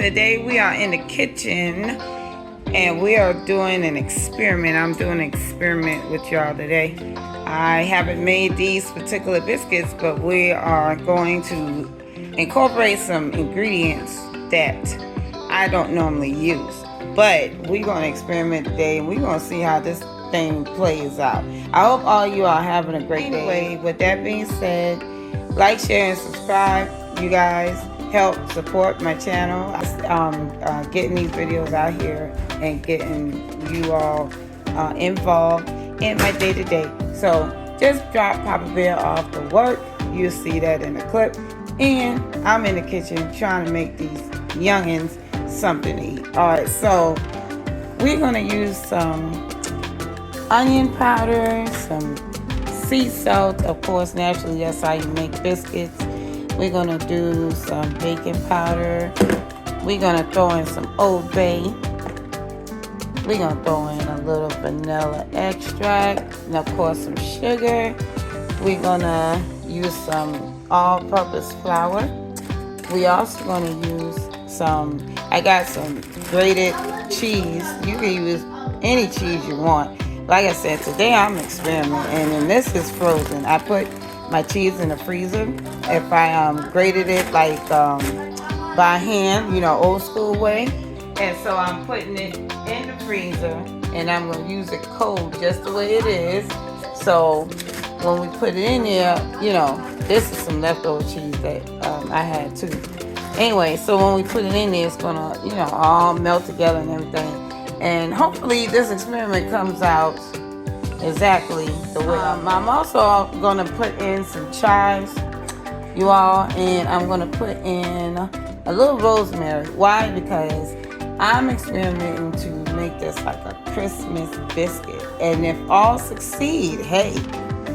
Today we are in the kitchen and we are doing an experiment. I'm doing an experiment with y'all today. I haven't made these particular biscuits, but we are going to incorporate some ingredients that I don't normally use. But we're going to experiment today and we're going to see how this thing plays out. I hope all you are having a great day. Anyway, with that being said, like, share, and subscribe. You guys help support my channel. Getting these videos out here and getting you all involved in my day-to-day. So just drop Papa Bear off to work. You'll see that in the clip. And I'm in the kitchen trying to make these youngins something to eat. Alright, so we're going to use some onion powder, some sea salt, of course, naturally that's how you make biscuits. We're going to do some baking powder. We're going to throw in some Old Bay. We're going to throw in a little vanilla extract, and of course some sugar. We're going to use some all-purpose flour. We also going to use I got some grated cheese. You can use any cheese you want. Like I said, today I'm experimenting, and this is frozen. I put my cheese in the freezer. If I grated it like by hand, you know, old school way. And so I'm putting it in the freezer, and I'm going to use it cold just the way it is. So when we put it in there, you know, this is some leftover cheese that I had too. Anyway, so when we put it in there, it's going to, you know, all melt together and everything. And hopefully this experiment comes out exactly the way. I'm also going to put in some chives, you all, and I'm going to put in a little rosemary. Why? Because I'm experimenting to make this like a Christmas biscuit. And if all succeed, hey,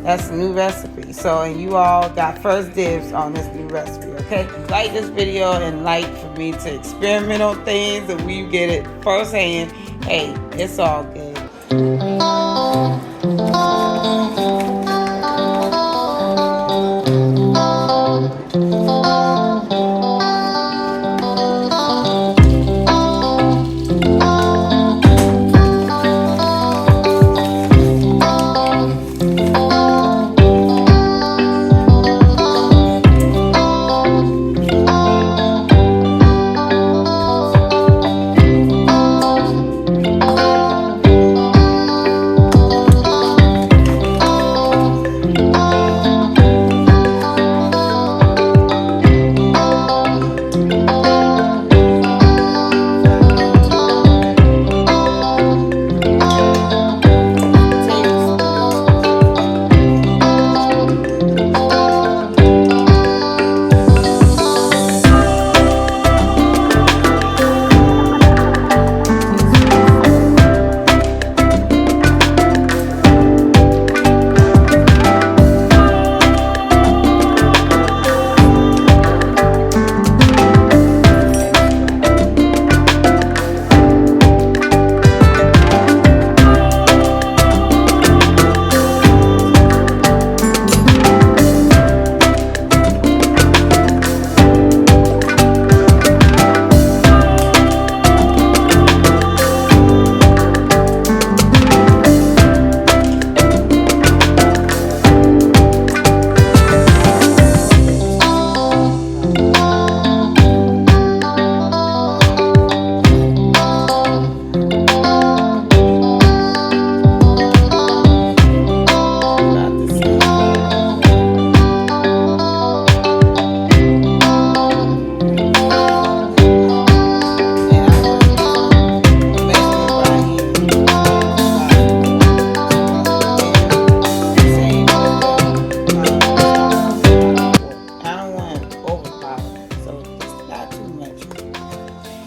that's a new recipe. So, and you all got first dibs on this new recipe, okay? Like this video and like for me to experiment on things and we get it firsthand. Hey, it's all good.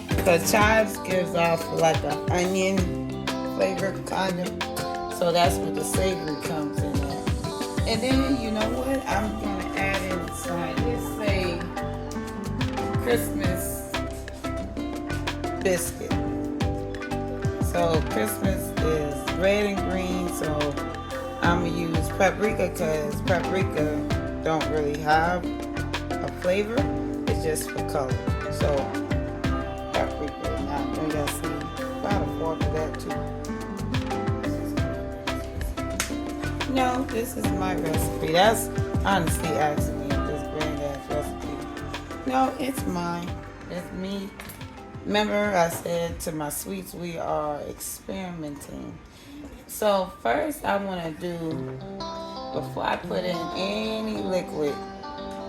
Because chives gives off like an onion flavor kind of. So that's what the savory comes in at. And then, you know what? I'm going to add inside, let's say, Christmas biscuit. So Christmas is red and green, so I'm going to use paprika because paprika don't really have a flavor. It's just for color. So No, this is my recipe. That's honestly asking me if this granddad's recipe. No, it's mine. It's me. Remember I said to my sweets we are experimenting. So first I want to do, before I put in any liquid,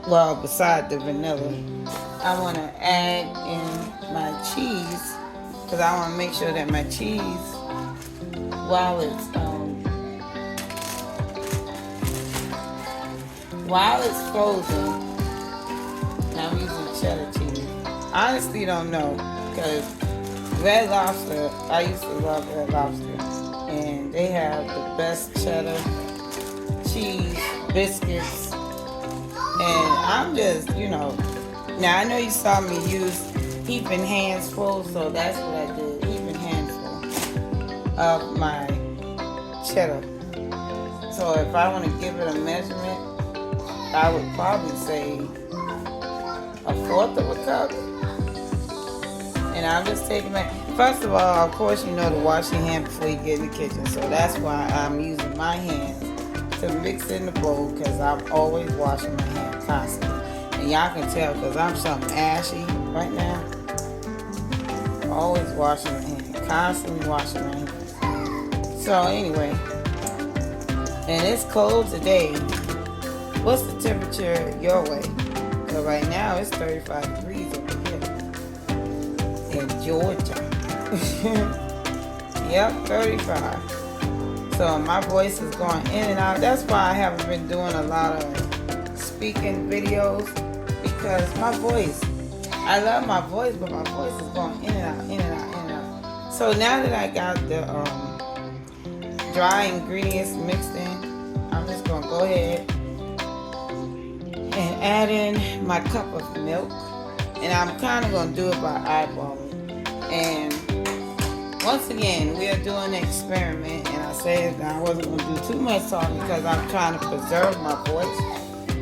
well beside the vanilla, I want to add in my cheese because I want to make sure that my cheese, while it's frozen, and I'm using cheddar cheese. I honestly don't know because Red Lobster, I used to love Red Lobster, and they have the best cheddar cheese biscuits. And I'm just, now I know you saw me use heaping handfuls, so that's what I did, heaping handful of my cheddar. So if I want to give it a measurement, I would probably say 1/4 of a cup. And I'm just taking my, first of all, of course you know to wash your hand before you get in the kitchen, so that's why I'm using my hands to mix in the bowl, because I'm always washing my hands constantly. And y'all can tell because I'm something ashy right now. Always washing my hands, constantly washing my hands. So anyway, and it's cold today. What's the temperature your way? So right now it's 35 degrees over here in Georgia. Yep, 35. So my voice is going in and out. That's why I haven't been doing a lot of speaking videos, because my voice, I love my voice, but my voice is going in and out, in and out, in and out. So now that I got the dry ingredients mixed in, I'm just going to go ahead and add in my cup of milk. And I'm kind of going to do it by eyeballing. And once again, we are doing an experiment, and I said I wasn't going to do too much talking because I'm trying to preserve my voice.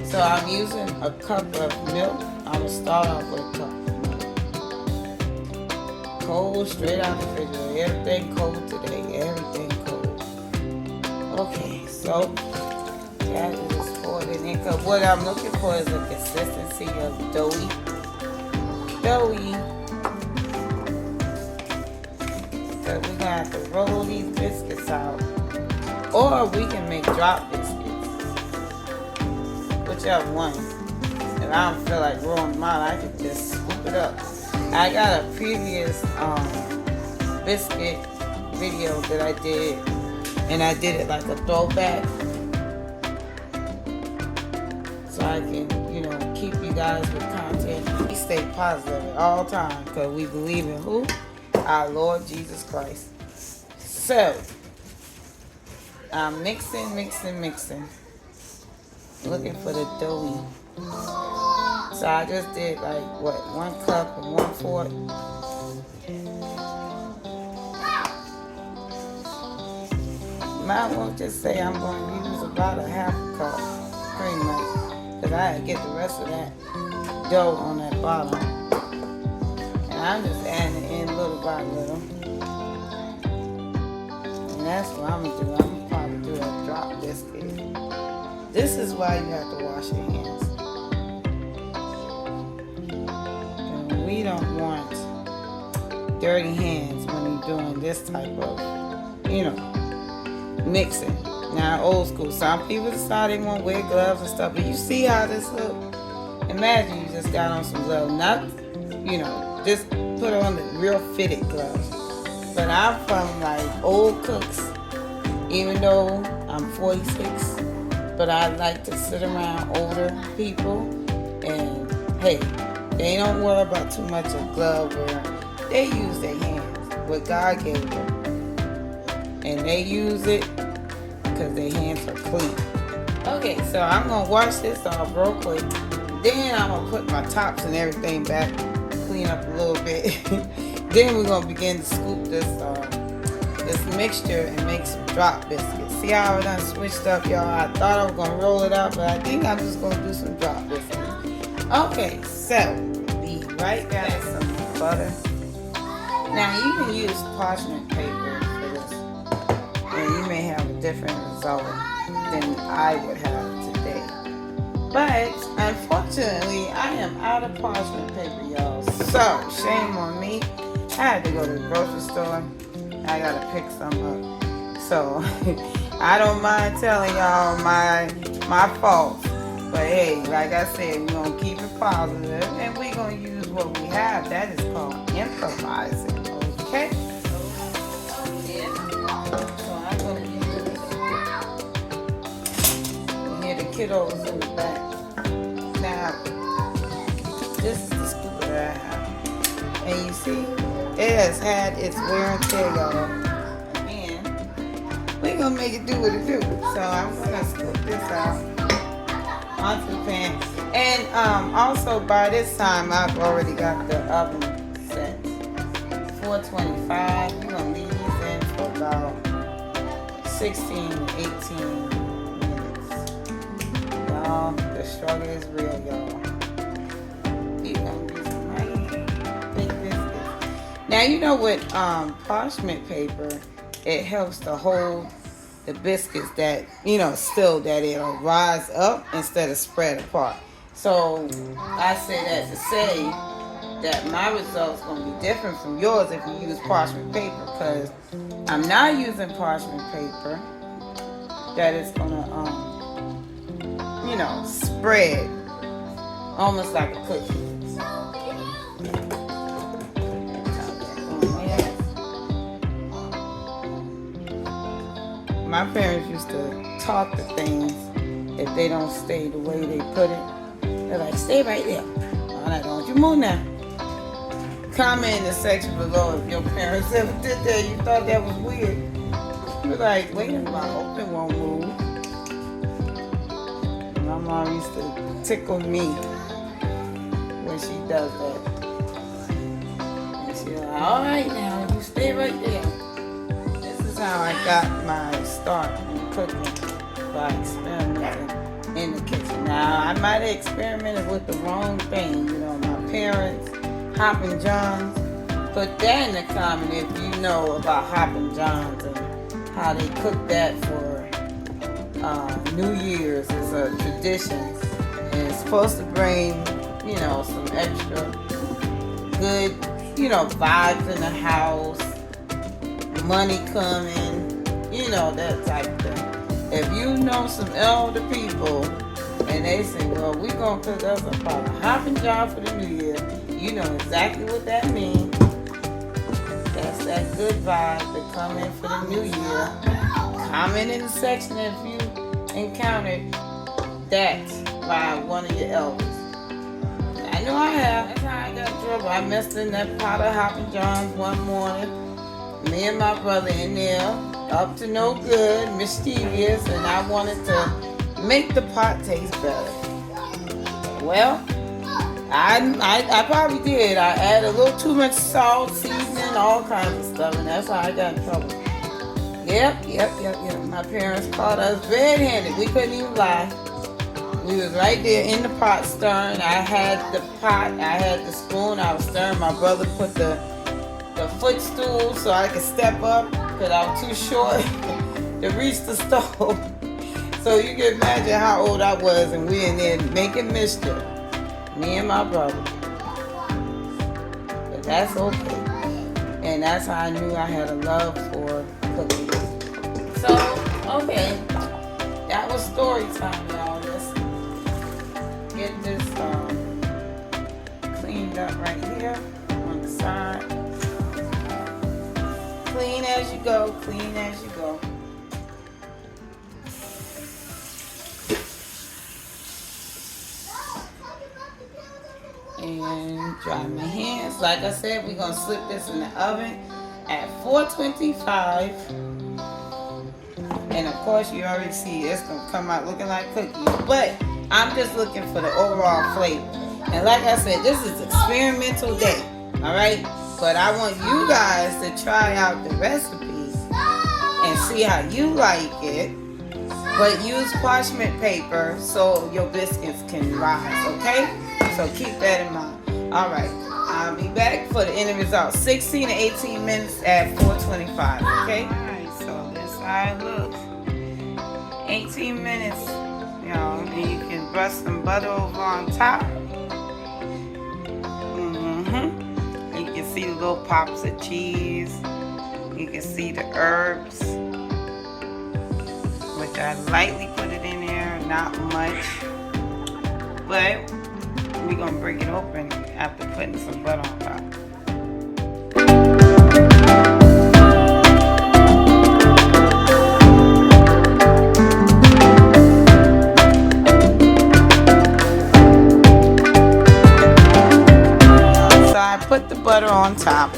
So I'm using a cup of milk. I'm going to start off with a cup of milk. Cold, straight out the refrigerator. Everything cold today. Everything cold. Okay, so that is poured in there. Because what I'm looking for is a consistency of doughy. So we're going to have to roll these biscuits out. Or we can make drop biscuits. Whichever one. If I don't feel like rolling them out, I can just scoop it up. I got a previous biscuit video that I did. And I did it like a throwback. So I can, keep you guys with content. We stay positive at all times because we believe in who? Our Lord Jesus Christ. So, I'm mixing. Looking for the doughy. So I just did 1 cup and 1/4. Might well just say I'm going to use about a 1/2 cup, pretty much, because I had to get the rest of that dough on that bottom. And I'm just adding it in little by little. And that's what I'm going to do. I'm going to probably do a drop biscuit. This is why you have to wash your hands. And we don't want dirty hands when you're doing this type of, mixing. Now, old school. Some people decide they want to wear gloves and stuff, but you see how this look? Imagine you just got on some gloves. Not, just put on the real fitted gloves. But I'm from old cooks, even though I'm 46. But I like to sit around older people, and hey, they don't worry about too much of glove wear. They use their hands, what God gave them. And they use it because their hands are clean. Okay, so I'm going to wash this off real quick. Then I'm going to put my tops and everything back, clean up a little bit. Then we're going to begin to scoop this mixture and make some drop biscuits. See how I done switched up, y'all? I thought I was going to roll it out, but I think I'm just going to do some drop biscuits. Okay, so be right back. Some butter. Now you can use parchment paper for this. And you may have a different result than I would have today. But unfortunately, I am out of parchment paper, y'all. So shame on me. I had to go to the grocery store. I gotta pick some up. So I don't mind telling y'all my faults. But hey, like I said, we're gonna keep it positive and we're gonna use what we have. That is called improvising. Okay? So I'm gonna use this. You hear the kiddos in the back. Now, this is the scoop that I have. And you see, it has had its wear and tear, y'all. And we're gonna make it do what it do. So I'm gonna scoop this out onto the pan. And also by this time, I've already got the oven set. 425. We're gonna leave these in for about 16, 18 minutes. Y'all, the struggle is real, y'all. We're gonna do some nice big biscuits. Now you know with parchment paper, it helps to hold the biscuits that, you know, still that it'll rise up instead of spread apart. So I say that to say that my results gonna be different from yours if you use parchment paper, because I'm not using parchment paper that is gonna you know, spread almost like a cookie. My parents used to talk to things if they don't stay the way they put it. They're like, stay right there. All right, don't you move now. Comment in the section below if your parents ever did that. You thought that was weird. You're like, wait a minute, I hope it won't move. My mom used to tickle me when she does that. And she's like, all right now, you stay right there. How I got my start in cooking by experimenting in the kitchen. Now, I might have experimented with the wrong thing. You know, my parents, Hoppin' Johns. Put that in the comment if you know about Hoppin' Johns and how they cook that for New Year's. It's a tradition. And it's supposed to bring, you know, some extra good, you know, vibes in the house. Money coming, you know, that type of thing. If you know some elder people and they say, well, we're going to cook us a pot of Hoppin' John for the New Year, you know exactly what that means. That's that good vibe that come in for the New Year. Comment in the section if you encountered that by one of your elders. I know I have. That's how I got in trouble. I messed in that pot of Hoppin' Johns one morning. Me and my brother in there, up to no good, mischievous, and I wanted to make the pot taste better. Well, I probably did. I added a little too much salt, seasoning, all kinds of stuff, and that's how I got in trouble. Yep. My parents caught us red-handed. We couldn't even lie. We was right there in the pot stirring. I had the pot, I had the spoon, I was stirring. My brother put the footstool so I could step up because I was too short to reach the stove. So you can imagine how old I was, and we in there making mischief. Me and my brother. But that's okay. And that's how I knew I had a love for cooking. So, okay. That was story time, y'all. Let's get this cleaned up right here on the side. Clean as you go, clean as you go. And dry my hands. Like I said, we're going to slip this in the oven at 425. And of course, you already see it's going to come out looking like cookies. But I'm just looking for the overall flavor. And like I said, this is experimental day. Alright? But I want you guys to try out the recipes and see how you like it. But use parchment paper so your biscuits can rise, okay? So keep that in mind. Alright, I'll be back for the end result. 16 to 18 minutes at 425, okay? Alright, so this how it looks. 18 minutes, you know, and you can brush some butter over on top. You can see the little pops of cheese. You can see the herbs, which I lightly put it in there, not much. But we're gonna break it open after putting some butter on top. Put the butter on top.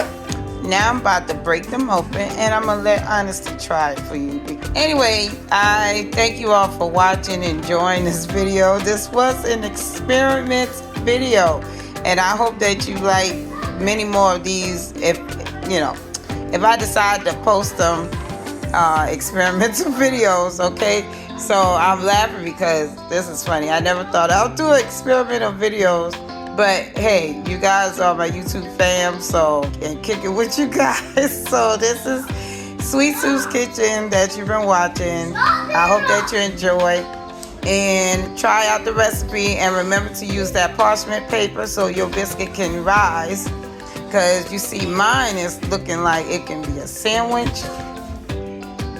Now I'm about to break them open, and I'm gonna let Honesty try it for you. Anyway, I thank you all for watching and enjoying this video. This was an experiment video, and I hope that you like many more of these. If I decide to post them experimental videos, okay? So I'm laughing because this is funny. I never thought I'll do experimental videos. But hey, you guys are my YouTube fam, so, and kick it with you guys. So this is Sweet Sue's Kitchen that you've been watching. I hope that you enjoy. And try out the recipe, and remember to use that parchment paper so your biscuit can rise. Because you see mine is looking like it can be a sandwich,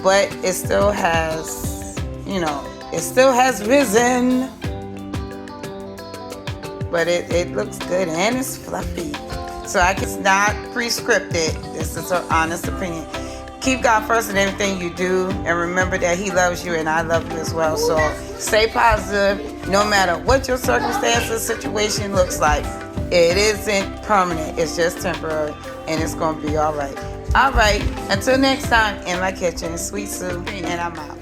but it still has, it still has risen. But it looks good and it's fluffy. So it's not pre-scripted. This is her honest opinion. Keep God first in everything you do, and remember that He loves you and I love you as well. So stay positive no matter what your circumstances, situation looks like. It isn't permanent. It's just temporary, and it's going to be all right. All right. Until next time, in my kitchen, Sweet Sue, and I'm out.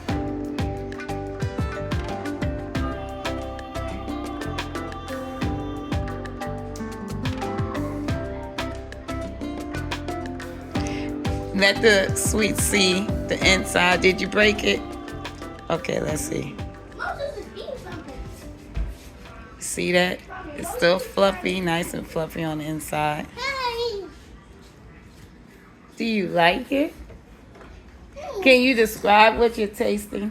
Let the sweet see the inside. Did you break it? Okay, let's see. See that? It's still fluffy, nice and fluffy on the inside. Do you like it? Can you describe what you're tasting?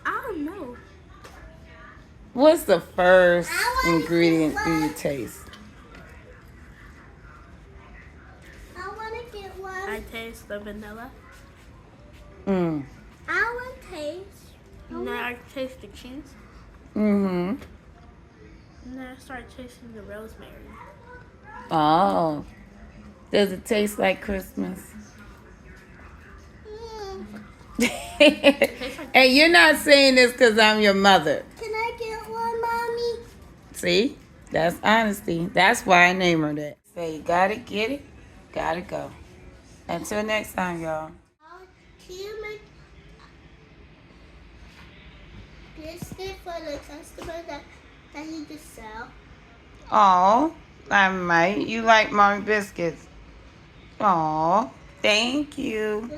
I don't know. What's the first ingredient do you taste? I taste the vanilla. I want taste. And then I taste the cheese. And then I start tasting the rosemary. Oh. Does it taste like Christmas? Hey, you're not saying this because I'm your mother. Can I get one, Mommy? See? That's honesty. That's why I name her that. Say, you gotta get it, gotta go. Until next time, y'all. Can you make biscuit for the customer that you just sell? Oh, I might. You like Mommy Biscuits? Oh, thank you.